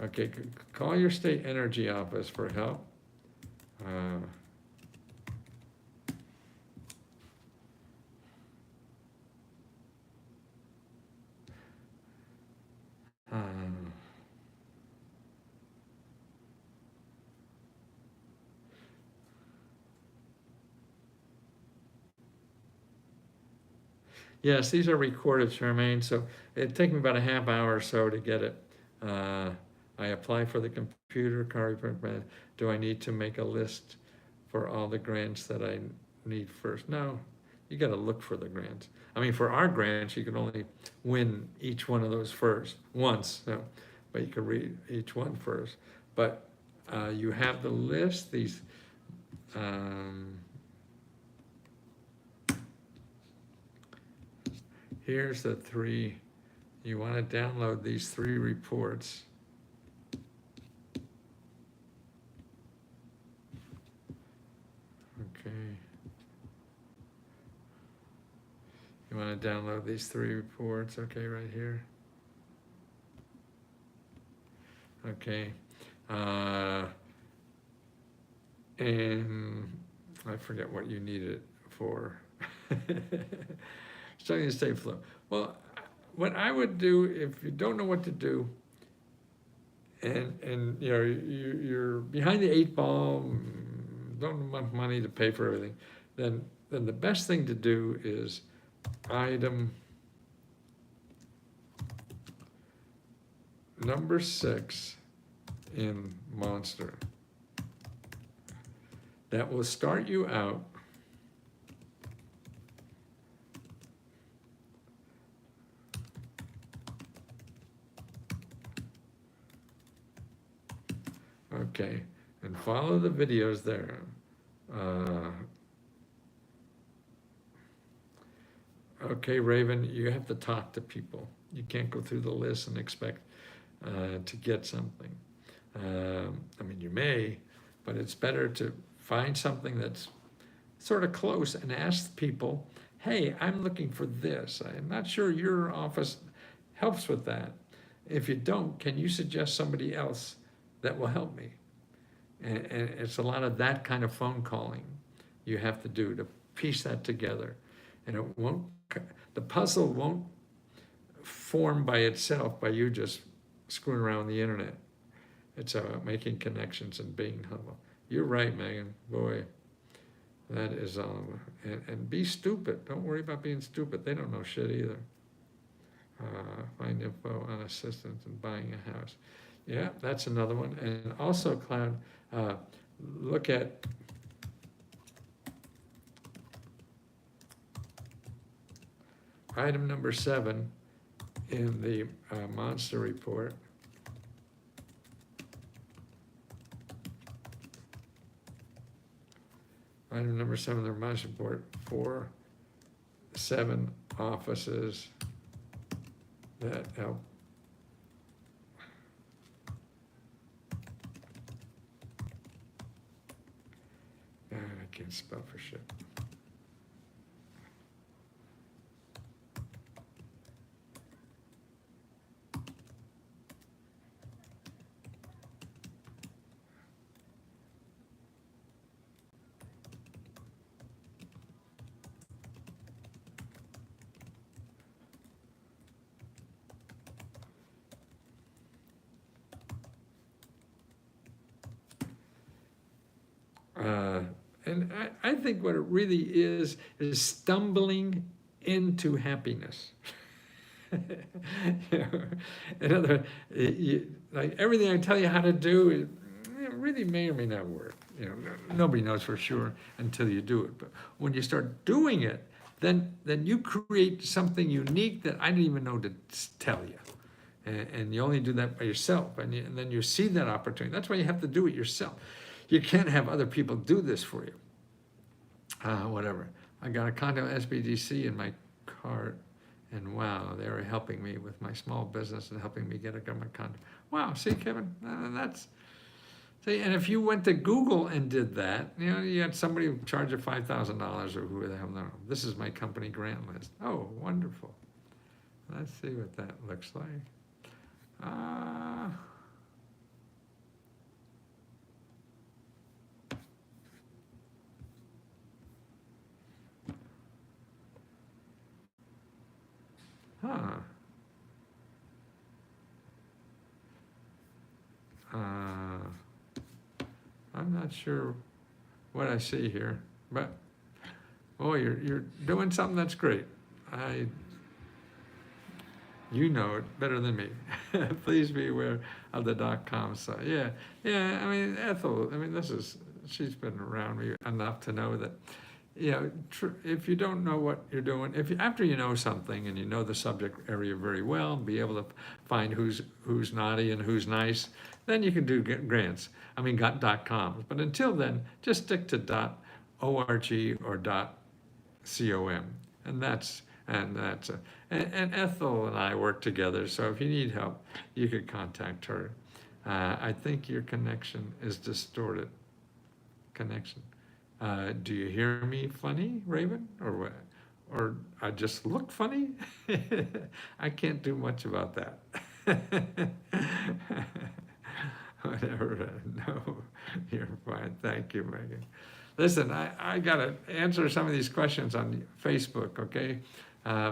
Okay, call your state energy office for help. Yes, these are recorded, Charmaine, so it'd take me about a half hour or so to get it. I apply for the computer car repair grant. Do I need to make a list for all the grants that I need first? No, you gotta look for the grants. I mean, for our grants, you can only win each one of those once, so, but you can read each one first. But you have the list, these, here's the three, you wanna download these 3 reports. Okay. You want to download these 3 reports, okay, right here. Okay. And I forget what you need it for. Starting to stay flow. Well, what I would do if you don't know what to do, and you know you're behind the 8 ball, don't have enough money to pay for everything, then the best thing to do is item number 6 in Monster. That will start you out okay, and follow the videos there. Okay, Raven, you have to talk to people. You can't go through the list and expect to get something. I mean, you may, but it's better to find something that's sort of close and ask people, hey, I'm looking for this. I'm not sure your office helps with that. If you don't, can you suggest somebody else that will help me? And it's a lot of that kind of phone calling you have to do to piece that together. And it won't, the puzzle won't formed by itself by you just screwing around the internet. It's about making connections and being humble. You're right, Megan. Boy, that is and be stupid. Don't worry about being stupid. They don't know shit either. Find info on assistance and buying a house. Yeah, that's another one. And also, Cloud, look at item number 7 in the monster report. Item number 7 in the monster report, 7 offices that help. God, I can't spell for shit. And I think what it really is stumbling into happiness. You know, in other words, like everything I tell you how to do, it really may or may not work. You know, nobody knows for sure until you do it. But when you start doing it, then you create something unique that I didn't even know to tell you. And you only do that by yourself, and then you see that opportunity. That's why you have to do it yourself. You can't have other people do this for you. Whatever. I got a condo SBDC in my cart, and wow, they were helping me with my small business and helping me get a government condo. Wow, see, Kevin, see, and if you went to Google and did that, you know, you had somebody who charged you $5,000 or who the hell knows. This is my company grant list. Oh, wonderful. Let's see what that looks like. I'm not sure what I see here, but oh, you're doing something that's great. You know it better than me. Please be aware of the .com site. Yeah. I mean, Ethel. I mean, she's been around me enough to know that, you know, if you don't know what you're doing, after you know something and you know the subject area very well, be able to find who's naughty and who's nice, then you can do grants. I mean, .com. But until then, just stick to .org or .com, and that's and Ethel and I work together. So if you need help, you could contact her. I think your connection is distorted. Connection. Do you hear me funny, Raven, or what? Or I just look funny? I can't do much about that. Whatever. No, you're fine. Thank you, Megan. Listen, I got to answer some of these questions on Facebook, okay,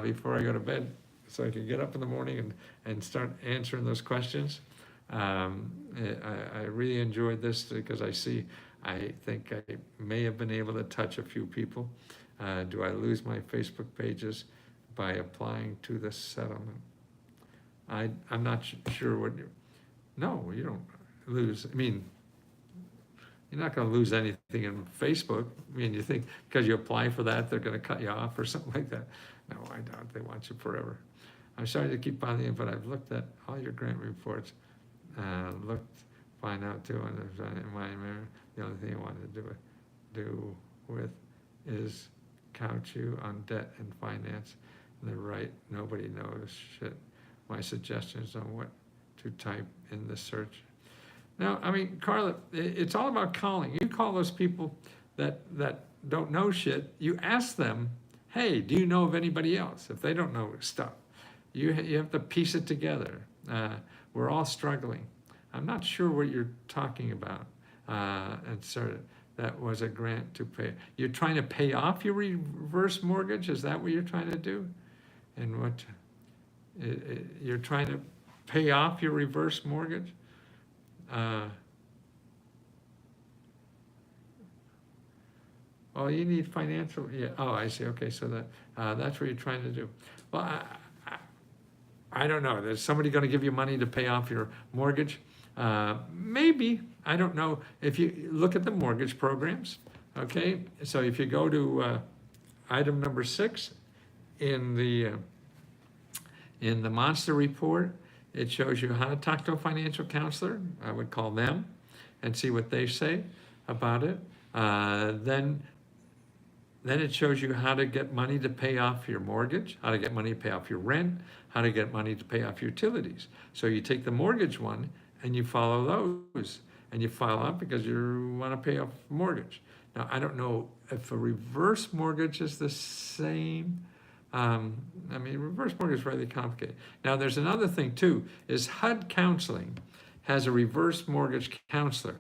before I go to bed, so I can get up in the morning and start answering those questions. I really enjoyed this because I think I may have been able to touch a few people. Do I lose my Facebook pages by applying to the settlement? I'm not sure what no, you don't lose. I mean, you're not going to lose anything in Facebook. I mean, you think because you apply for that, they're going to cut you off or something like that. No, I doubt they want you forever. I'm sorry to keep bothering you, but I've looked at all your grant reports, find out too, and the only thing I wanted to do with is count you on debt and finance. And they're right, nobody knows shit. My suggestions on what to type in the search. Now, I mean, Carla, it's all about calling. You call those people that don't know shit, you ask them, hey, do you know of anybody else? If they don't know stuff, you have to piece it together. We're all struggling. I'm not sure what you're talking about. And so that was a grant to pay. You're trying to pay off your reverse mortgage? Is that what you're trying to do? And what? You're trying to pay off your reverse mortgage. Oh, you need financial, yeah, oh, I see, okay, so that's what you're trying to do. Well, I don't know, is somebody gonna give you money to pay off your mortgage? Maybe, I don't know, if you look at the mortgage programs, okay? So if you go to item number 6 in the Monster report, it shows you how to talk to a financial counselor. I would call them and see what they say about it. Then it shows you how to get money to pay off your mortgage, how to get money to pay off your rent, how to get money to pay off utilities. So you take the mortgage one and you follow those, and you file up because you want to pay off mortgage. Now, I don't know if a reverse mortgage is the same. I mean, reverse mortgage is really complicated. Now, there's another thing too, is HUD Counseling has a reverse mortgage counselor.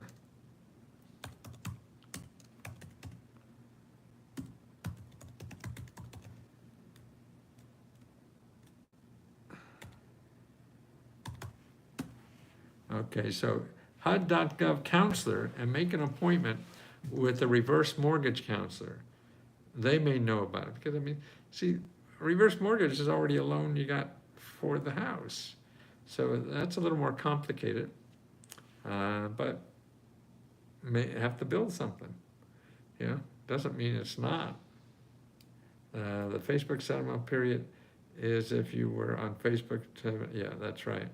Okay, so HUD.gov counselor, and make an appointment with a reverse mortgage counselor. They may know about it, because I mean, see, a reverse mortgage is already a loan you got for the house. So that's a little more complicated, but may have to build something, you know? Doesn't mean it's not. The Facebook settlement period is if you were on Facebook, yeah, that's right.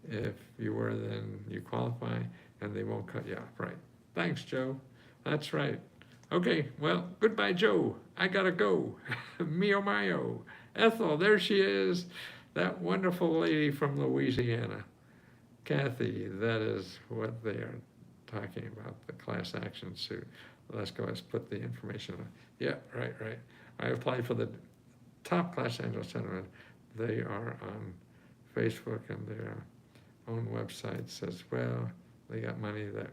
If you were, then you qualify, and they won't cut you off, right? Thanks, Joe. That's right. Okay, well, goodbye, Joe. I gotta go. Mio mio. Ethel, there she is. That wonderful lady from Louisiana. Kathy, that is what they are talking about, the class action suit. Let's go, let's put the information on. Yeah, right. I applied for the top class action settlement. They are on Facebook, and their own website says, well, they got money, that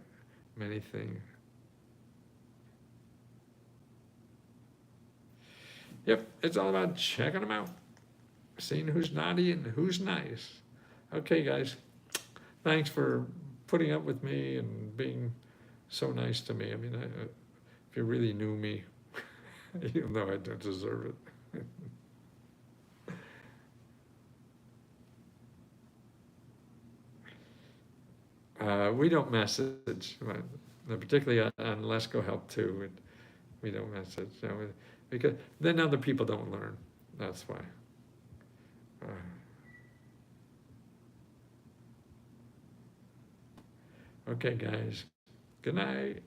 many things. Yep, it's all about checking them out, seeing who's naughty and who's nice. Okay, guys, thanks for putting up with me and being so nice to me. I mean, if you really knew me, even though I don't deserve it. We don't message, particularly on Let's Go Help too. We don't message, you know, because then other people don't learn. That's why. Okay, guys. Good night.